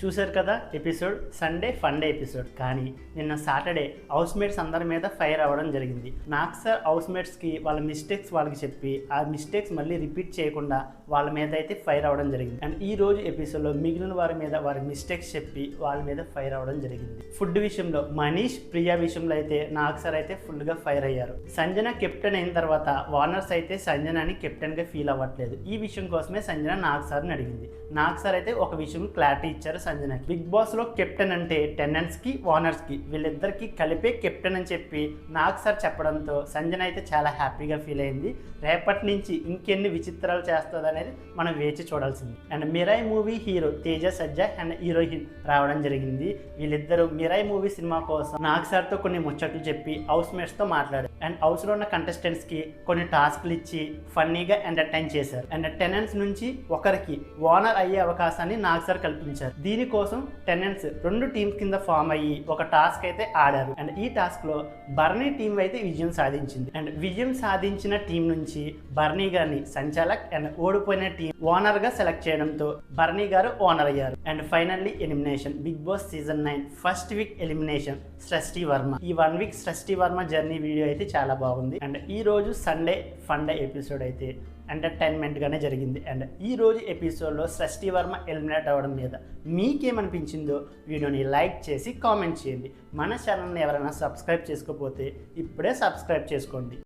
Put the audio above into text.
చూశారు కదా episode. Sunday funday episode. కానీ నిన్న సాటర్డే హౌస్మేట్స్ అందరి మీద ఫైర్ అవ్వడం జరిగింది. నాకు సార్ హౌస్మేట్స్కి వాళ్ళ మిస్టేక్స్ వాళ్ళకి చెప్పి ఆ మిస్టేక్స్ మళ్ళీ రిపీట్ చేయకుండా వాళ్ళ మీద అయితే ఫైర్ అవ్వడం జరిగింది. అండ్ ఈ రోజు ఎపిసోడ్లో మిగిలిన వారి మీద వారి మిస్టేక్స్ చెప్పి వాళ్ళ మీద ఫైర్ అవ్వడం జరిగింది. ఫుడ్ విషయంలో మనీష్ ప్రియా విషయంలో అయితే నాకు సార్ అయితే ఫుల్గా ఫైర్ అయ్యారు. సంజన కెప్టెన్ అయిన తర్వాత వార్నర్స్ అయితే సంజనని కెప్టెన్గా ఫీల్ అవ్వట్లేదు. ఈ విషయం కోసమే సంజన నాగ్ సార్ని అడిగింది. నాగ్ సార్ అయితే ఒక విషయం క్లారిటీ ఇచ్చారు సంజన. బిగ్ బాస్ లో కెప్టెన్ అంటే టెనెంట్స్ కి వార్నర్స్ కి వీళ్ళిద్దరికి కలిపే కెప్టెన్ అని చెప్పి నాగ్ సార్ చెప్పడంతో సంజన అయితే చాలా హ్యాపీగా ఫీల్ అయింది. రేపటి నుంచి ఇంకెన్ని విచిత్రాలు చేస్తుంది అనేది మనం వేచి చూడాల్సింది. And Mirai movie hero Teja Sajja and heroine రావడం జరిగింది. వీళ్ళిద్దరూ మిరాయ్ మూవీ సినిమా కోసం నాగ్ సార్ తో కొన్ని ముచ్చట్లు చెప్పి హౌస్ మేట్స్ తో మాట్లాడారు. అండ్ హౌస్ లో ఉన్న కంటెస్టెంట్స్ కి కొన్ని టాస్క్లు ఇచ్చి ఫన్నీగా ఎంటర్టైన్ చేశారు. అండ్ టెనెంట్స్ నుంచి ఒకరికి ఓనర్ అయ్యే అవకాశాన్ని నాగ్ సార్ కల్పించారు. దీనికోసం టెనెంట్స్ 2 టీమ్స్ కింద ఫామ్ అయ్యి ఒక టాస్క్ అయితే ఆడారు. అండ్ ఈ టాస్క్ లో బర్నీ టీం అయితే విజయం సాధించింది. అండ్ విజయం సాధించిన టీం నుంచి బర్నీ గారిని సంచాలక్ అండ్ ఓడిపోయిన టీం ఓనర్ గా సెలెక్ట్ చేయడంతో బర్నీ గారు ఓనర్ అయ్యారు. And finally elimination. Bigg Boss season 9 first week elimination Srishti Varma. ఈ 1 వీక్ సృష్టి వర్మ జర్నీ వీడియో అయితే చాలా బాగుంది. అండ్ ఈ రోజు సండే ఫండే ఎపిసోడ్ అయితే ఎంటర్టైన్మెంట్ గానే జరిగింది. అండ్ ఈ రోజు ఎపిసోడ్లో సృష్టి వర్మ ఎలిమినేట్ అవ్వడం మీద మీకేమనిపించిందో వీడియోని లైక్ చేసి కామెంట్ చేయండి. మన ఛానల్ని ఎవరైనా సబ్స్క్రైబ్ చేసుకోకపోతే ఇప్పుడే సబ్స్క్రైబ్ చేసుకోండి.